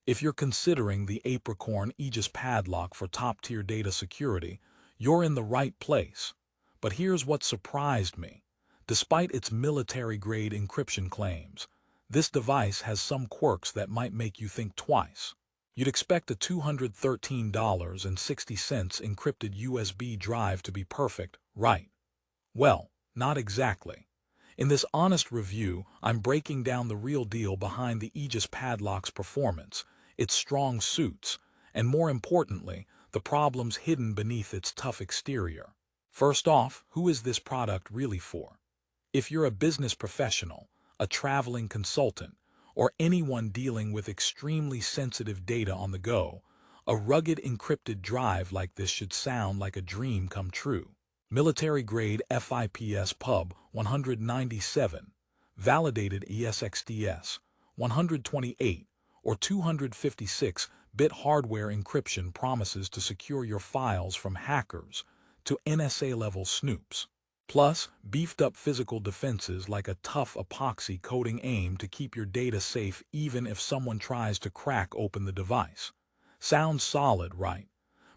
If you're considering the Apricorn Aegis Padlock for top-tier data security, you're in the right place. But here's what surprised me. Despite its military-grade encryption claims, this device has some quirks that might make you think twice. You'd expect a $213.60 encrypted USB drive to be perfect, right? Well, not exactly. In this honest review, I'm breaking down the real deal behind the Aegis Padlock's performance, its strong suits, and more importantly, the problems hidden beneath its tough exterior. First off, who is this product really for? If you're a business professional, a traveling consultant, or anyone dealing with extremely sensitive data on the go, a rugged encrypted drive like this should sound like a dream come true. Military-grade FIPS Pub 197, validated AES-XTS 128 or 256-bit hardware encryption promises to secure your files from hackers to NSA-level snoops. Plus, beefed-up physical defenses like a tough epoxy coating aim to keep your data safe even if someone tries to crack open the device. Sounds solid, right?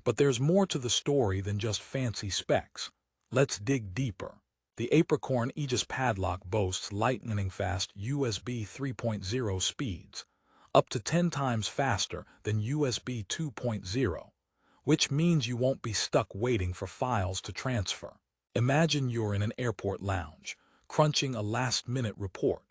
But there's more to the story than just fancy specs. Let's dig deeper. The Apricorn Aegis Padlock boasts lightning-fast USB 3.0 speeds, up to 10 times faster than USB 2.0, which means you won't be stuck waiting for files to transfer. Imagine you're in an airport lounge, crunching a last-minute report.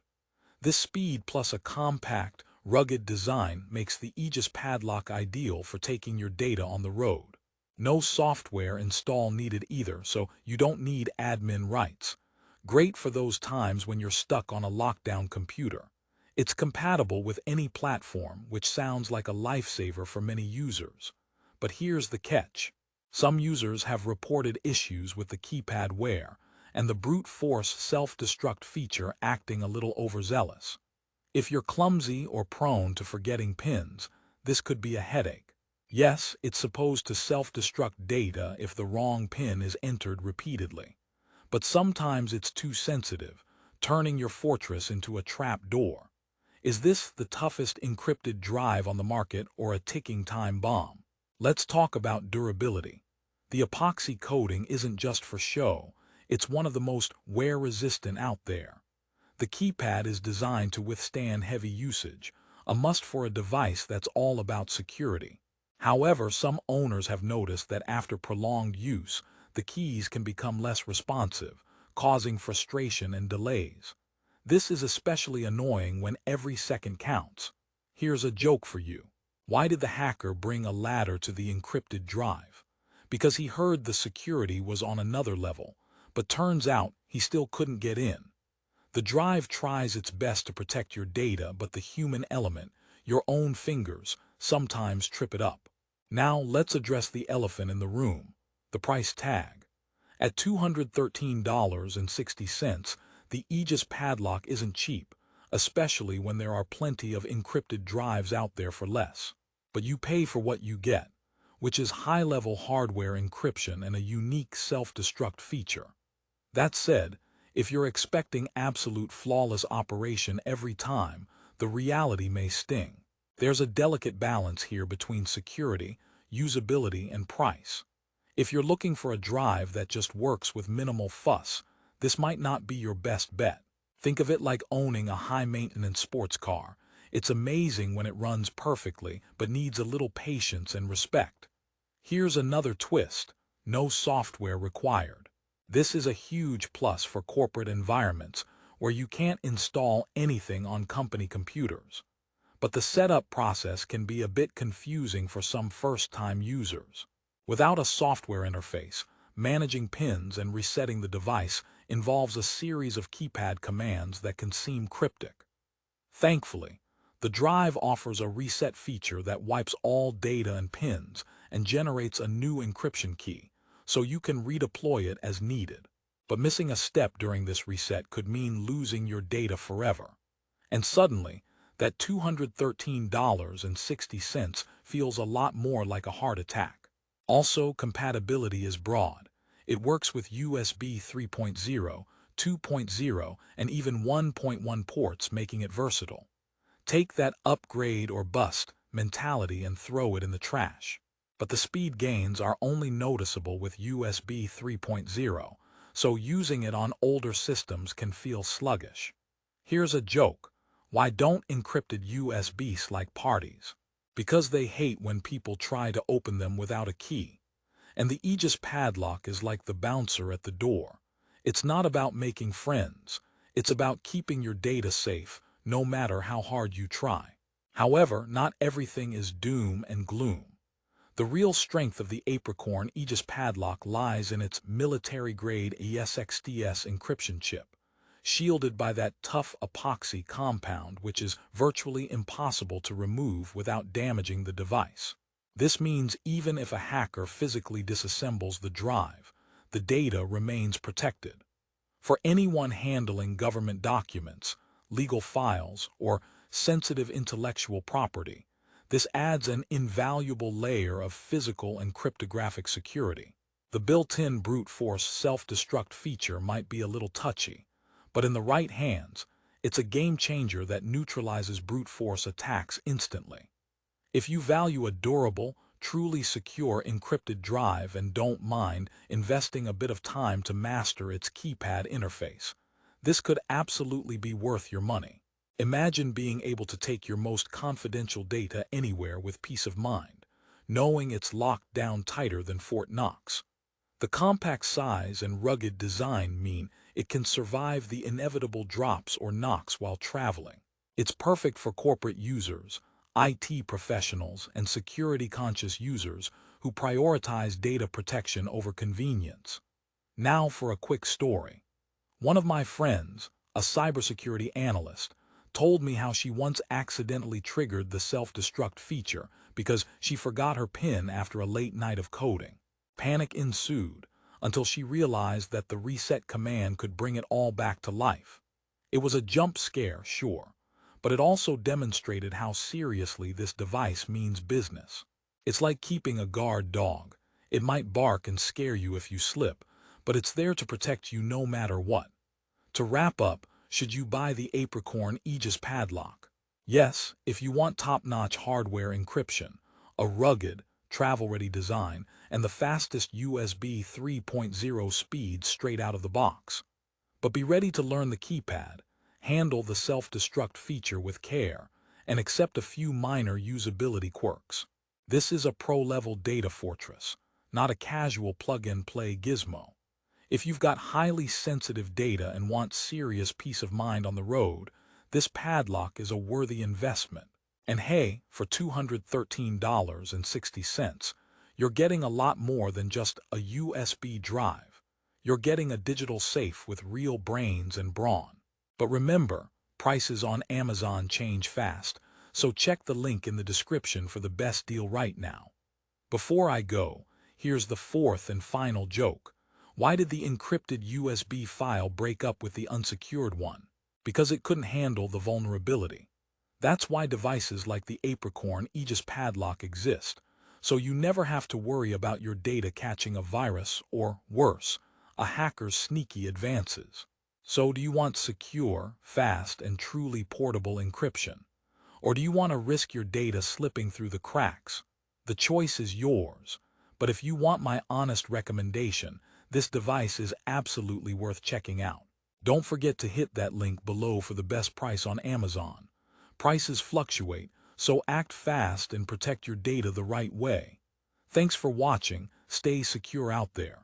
This speed plus a compact, rugged design makes the Aegis Padlock ideal for taking your data on the road. No software install needed either, so you don't need admin rights. Great for those times when you're stuck on a lockdown computer. It's compatible with any platform, which sounds like a lifesaver for many users. But here's the catch. Some users have reported issues with the keypad wear, and the brute force self-destruct feature acting a little overzealous. If you're clumsy or prone to forgetting pins, this could be a headache. Yes, it's supposed to self-destruct data if the wrong pin is entered repeatedly. But sometimes it's too sensitive, turning your fortress into a trap door. Is this the toughest encrypted drive on the market or a ticking time bomb? Let's talk about durability. The epoxy coating isn't just for show, it's one of the most wear-resistant out there. The keypad is designed to withstand heavy usage, a must for a device that's all about security. However, some owners have noticed that after prolonged use, the keys can become less responsive, causing frustration and delays. This is especially annoying when every second counts. Here's a joke for you. Why did the hacker bring a ladder to the encrypted drive? Because he heard the security was on another level, but turns out he still couldn't get in. The drive tries its best to protect your data, but the human element, your own fingers, sometimes trip it up. Now let's address the elephant in the room, the price tag. At $213.60, the Aegis Padlock isn't cheap, especially when there are plenty of encrypted drives out there for less. But you pay for what you get, which is high-level hardware encryption and a unique self-destruct feature. That said, if you're expecting absolute flawless operation every time, the reality may sting. There's a delicate balance here between security, usability, and price. If you're looking for a drive that just works with minimal fuss, this might not be your best bet. Think of it like owning a high-maintenance sports car. It's amazing when it runs perfectly, but needs a little patience and respect. Here's another twist: no software required. This is a huge plus for corporate environments where you can't install anything on company computers. But the setup process can be a bit confusing for some first-time users. Without a software interface, managing pins and resetting the device involves a series of keypad commands that can seem cryptic. Thankfully, the drive offers a reset feature that wipes all data and pins and generates a new encryption key, so you can redeploy it as needed. But missing a step during this reset could mean losing your data forever. And suddenly, that $213.60 feels a lot more like a heart attack. Also, compatibility is broad. It works with USB 3.0, 2.0, and even 1.1 ports, making it versatile. Take that upgrade or bust mentality and throw it in the trash. But the speed gains are only noticeable with USB 3.0, so using it on older systems can feel sluggish. Here's a joke. Why don't encrypted USBs like parties? Because they hate when people try to open them without a key. And the Aegis Padlock is like the bouncer at the door. It's not about making friends. It's about keeping your data safe, no matter how hard you try. However, not everything is doom and gloom. The real strength of the Apricorn Aegis Padlock lies in its military-grade AES-XTS encryption chip, shielded by that tough epoxy compound which is virtually impossible to remove without damaging the device. This means even if a hacker physically disassembles the drive, the data remains protected. For anyone handling government documents, legal files, or sensitive intellectual property, this adds an invaluable layer of physical and cryptographic security. The built-in brute force self-destruct feature might be a little touchy, but in the right hands, it's a game changer that neutralizes brute force attacks instantly. If you value a durable, truly secure encrypted drive and don't mind investing a bit of time to master its keypad interface, this could absolutely be worth your money. Imagine being able to take your most confidential data anywhere with peace of mind, knowing it's locked down tighter than Fort Knox. The compact size and rugged design mean it can survive the inevitable drops or knocks while traveling. It's perfect for corporate users, IT professionals, and security-conscious users who prioritize data protection over convenience. Now for a quick story. One of my friends, a cybersecurity analyst, told me how she once accidentally triggered the self-destruct feature because she forgot her PIN after a late night of coding. Panic ensued until she realized that the reset command could bring it all back to life. It was a jump scare, sure, but it also demonstrated how seriously this device means business. It's like keeping a guard dog. It might bark and scare you if you slip, but it's there to protect you no matter what. To wrap up, should you buy the Apricorn Aegis Padlock? Yes, if you want top-notch hardware encryption, a rugged, travel-ready design, and the fastest USB 3.0 speed straight out of the box. But be ready to learn the keypad, handle the self-destruct feature with care, and accept a few minor usability quirks. This is a pro-level data fortress, not a casual plug-and-play gizmo. If you've got highly sensitive data and want serious peace of mind on the road, this padlock is a worthy investment. And hey, for $213.60, you're getting a lot more than just a USB drive. You're getting a digital safe with real brains and brawn. But remember, prices on Amazon change fast, so check the link in the description for the best deal right now. Before I go, here's the fourth and final joke. Why did the encrypted USB file break up with the unsecured one? Because it couldn't handle the vulnerability. That's why devices like the Apricorn Aegis Padlock exist, so you never have to worry about your data catching a virus or, worse, a hacker's sneaky advances. So do you want secure, fast, and truly portable encryption? Or do you want to risk your data slipping through the cracks? The choice is yours, but if you want my honest recommendation, this device is absolutely worth checking out. Don't forget to hit that link below for the best price on Amazon. Prices fluctuate, so act fast and protect your data the right way. Thanks for watching. Stay secure out there.